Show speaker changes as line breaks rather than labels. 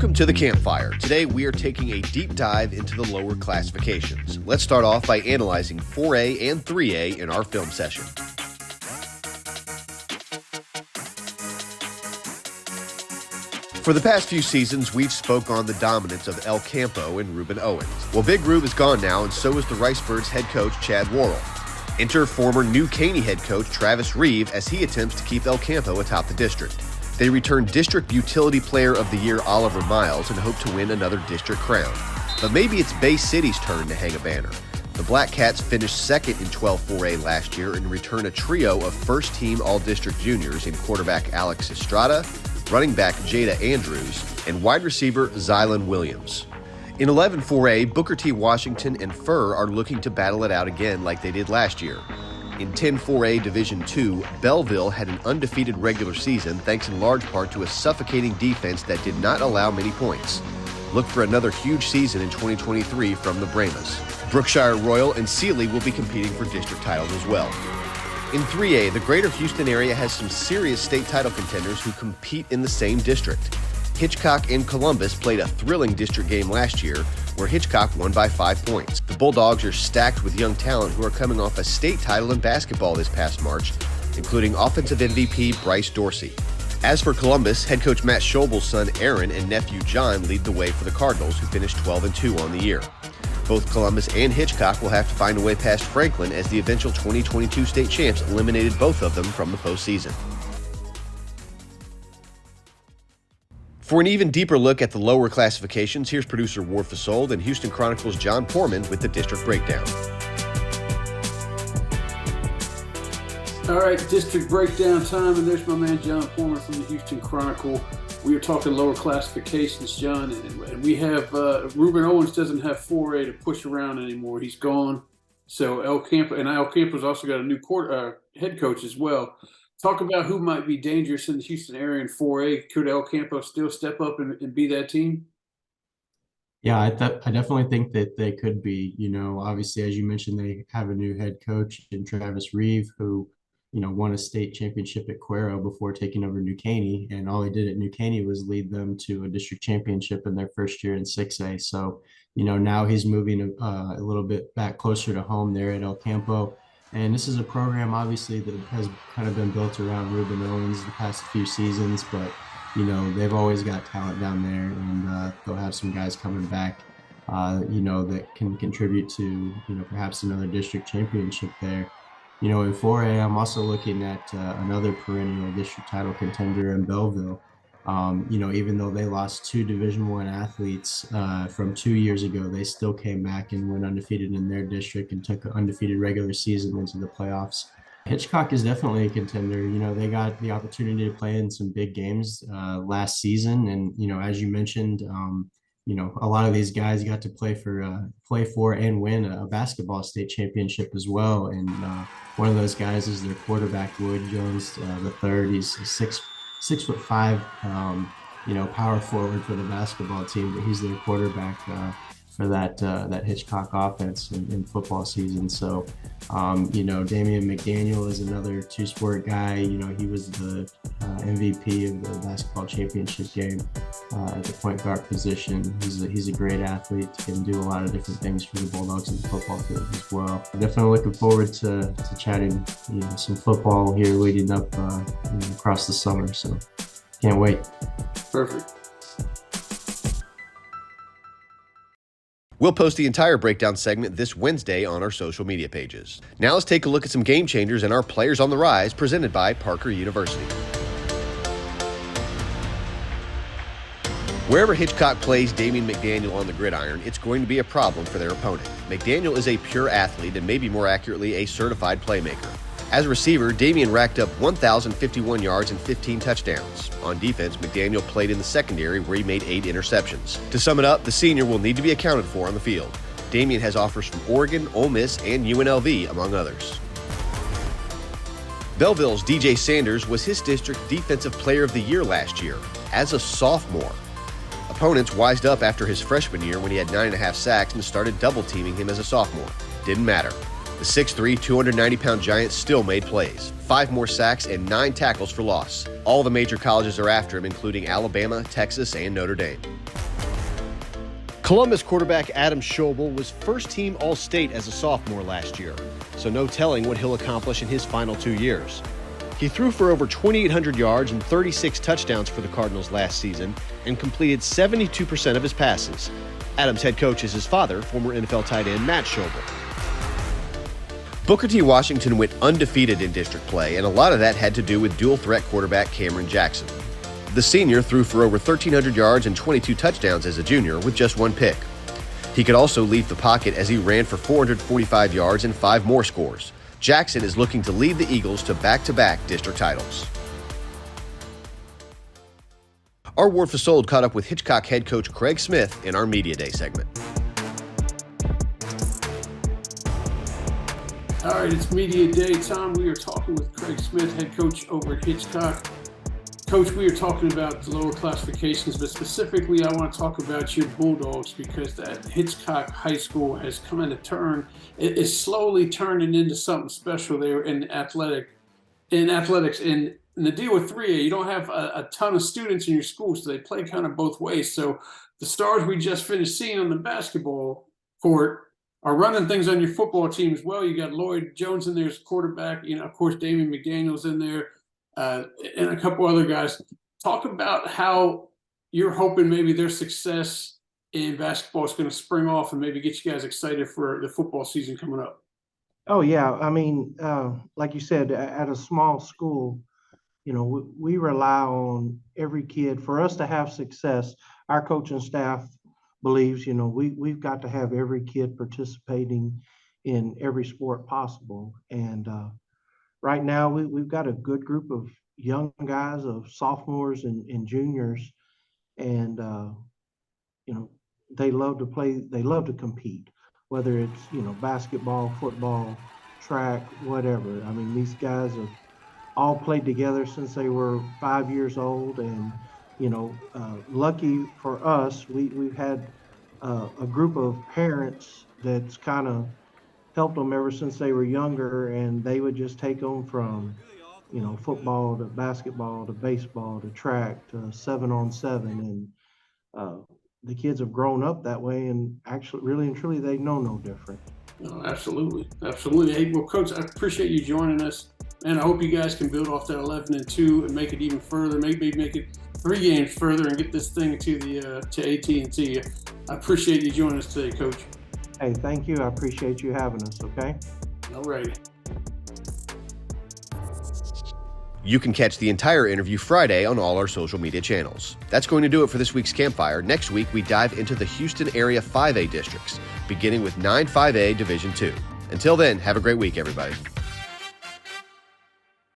Welcome to the Campfire. Today we are taking a deep dive into the lower classifications. Let's start off by analyzing 4A and 3A in our film session. For the past few seasons, we've spoke on the dominance of El Campo and Ruben Owens. Well, Big Rube is gone now, and so is the Ricebirds head coach Chad Worrell. Enter former New Caney head coach Travis Reeve as he attempts to keep El Campo atop the district. They return District Utility Player of the Year Oliver Miles and hope to win another district crown. But maybe it's Bay City's turn to hang a banner. The Black Cats finished second in 12-4A last year and return a trio of first-team All-District juniors in quarterback Alex Estrada, running back Jada Andrews, and wide receiver Zylan Williams. In 11-4A, Booker T. Washington and Furr are looking to battle it out again like they did last year. In 10-4A Division II, Belleville had an undefeated regular season thanks in large part to a suffocating defense that did not allow many points. Look for another huge season in 2023 from the Brahmas. Brookshire Royal and Sealy will be competing for district titles as well. In 3A, the greater Houston area has some serious state title contenders who compete in the same district. Hitchcock and Columbus played a thrilling district game last year, where Hitchcock won by 5 points. The Bulldogs are stacked with young talent who are coming off a state title in basketball this past March, including offensive MVP Bryce Dorsey. As for Columbus, head coach Matt Schobel's son Aaron and nephew John lead the way for the Cardinals, who finished 12-2 on the year. Both Columbus and Hitchcock will have to find a way past Franklin as the eventual 2022 state champs eliminated both of them from the postseason. For an even deeper look at the lower classifications, here's producer Ward Fasold and Houston Chronicle's John Poorman with the district breakdown.
All right, district breakdown time, and there's my man John Poorman from the Houston Chronicle. We are talking lower classifications, John, and we have Ruben Owens doesn't have 4A to push around anymore. He's gone. So El Campo's also got a new head coach as well. Talk about who might be dangerous in the Houston area in 4A. Could El Campo still step up and be that team?
Yeah, I definitely think that they could be. Obviously, as you mentioned, they have a new head coach in Travis Reeve, who, won a state championship at Cuero before taking over New Caney. And all he did at New Caney was lead them to a district championship in their first year in 6A. So, now he's moving a little bit back closer to home there at El Campo. And this is a program, obviously, that has kind of been built around Ruben Owens the past few seasons, but, they've always got talent down there, and they'll have some guys coming back, that can contribute to, perhaps another district championship there. In 4A, I'm also looking at another perennial district title contender in Belleville. Even though they lost 2 Division I athletes from 2 years ago, they still came back and went undefeated in their district and took an undefeated regular season into the playoffs. Hitchcock is definitely a contender. They got the opportunity to play in some big games last season. And, as you mentioned, a lot of these guys got to play for and win a basketball state championship as well. And one of those guys is their quarterback, Lloyd Jones the third. He's 6'5", power forward for the basketball team, but he's their quarterback for that Hitchcock offense in football season. So, Damian McDaniel is another two-sport guy. He was the MVP of the basketball championship game at the point guard position. He's a great athlete, can do a lot of different things for the Bulldogs in the football field as well. Definitely looking forward to chatting, some football here leading up across the summer. So, can't wait.
Perfect.
We'll post the entire breakdown segment this Wednesday on our social media pages. Now let's take a look at some game changers and our players on the rise, presented by Parker University. Wherever Hitchcock plays Damian McDaniel on the gridiron, it's going to be a problem for their opponent. McDaniel is a pure athlete and maybe more accurately a certified playmaker. As a receiver, Damian racked up 1,051 yards and 15 touchdowns. On defense, McDaniel played in the secondary where he made 8 interceptions. To sum it up, the senior will need to be accounted for on the field. Damian has offers from Oregon, Ole Miss, and UNLV, among others. Belleville's DJ Sanders was his district Defensive Player of the Year last year, as a sophomore. Opponents wised up after his freshman year when he had 9.5 sacks and started double-teaming him as a sophomore. Didn't matter. The 6'3", 290-pound giant still made plays. 5 more sacks and 9 tackles for loss. All the major colleges are after him, including Alabama, Texas, and Notre Dame. Columbus quarterback Adam Schobel was first-team All-State as a sophomore last year, so no telling what he'll accomplish in his final 2 years. He threw for over 2,800 yards and 36 touchdowns for the Cardinals last season and completed 72% of his passes. Adam's head coach is his father, former NFL tight end Matt Schobel. Booker T. Washington went undefeated in district play, and a lot of that had to do with dual-threat quarterback Cameron Jackson. The senior threw for over 1,300 yards and 22 touchdowns as a junior with just 1 pick. He could also leave the pocket as he ran for 445 yards and 5 more scores. Jackson is looking to lead the Eagles to back-to-back district titles. Our Ward Fasold caught up with Hitchcock head coach Craig Smith in our Media Day segment.
All right, it's Media Day time. We are talking with Craig Smith, head coach over at Hitchcock. Coach, we are talking about the lower classifications, but specifically I want to talk about your Bulldogs because that Hitchcock High School has kind of turned, it is slowly turning into something special there in athletics. And the deal with 3A, you don't have a ton of students in your school, so they play kind of both ways. So the stars we just finished seeing on the basketball court are running things on your football team as well. You got Lloyd Jones in there as quarterback, of course, Damian McDaniel's in there. And a couple other guys. Talk about how you're hoping maybe their success in basketball is going to spring off and maybe get you guys excited for the football season coming up.
Oh, yeah. I mean, like you said, at a small school, we rely on every kid. For us to have success, our coaching staff believes, we've got to have every kid participating in every sport possible. And right now, we've got a good group of young guys, of sophomores and juniors, and they love to play. They love to compete, whether it's basketball, football, track, whatever. I mean, these guys have all played together since they were 5 years old, and lucky for us, we've had a group of parents that's kind of helped them ever since they were younger, and they would just take them from, football to basketball to baseball to track to 7-on-7, and the kids have grown up that way, and actually, really and truly, they know no different.
Oh, absolutely. Hey, well, Coach, I appreciate you joining us, and I hope you guys can build off that 11-2 and make it even further. Maybe make it 3 games further and get this thing to the to AT&T. I appreciate you joining us today, Coach.
Hey, thank you. I appreciate you having us, okay?
All righty.
You can catch the entire interview Friday on all our social media channels. That's going to do it for this week's Campfire. Next week, we dive into the Houston area 5A districts, beginning with 9 5A Division II. Until then, have a great week, everybody.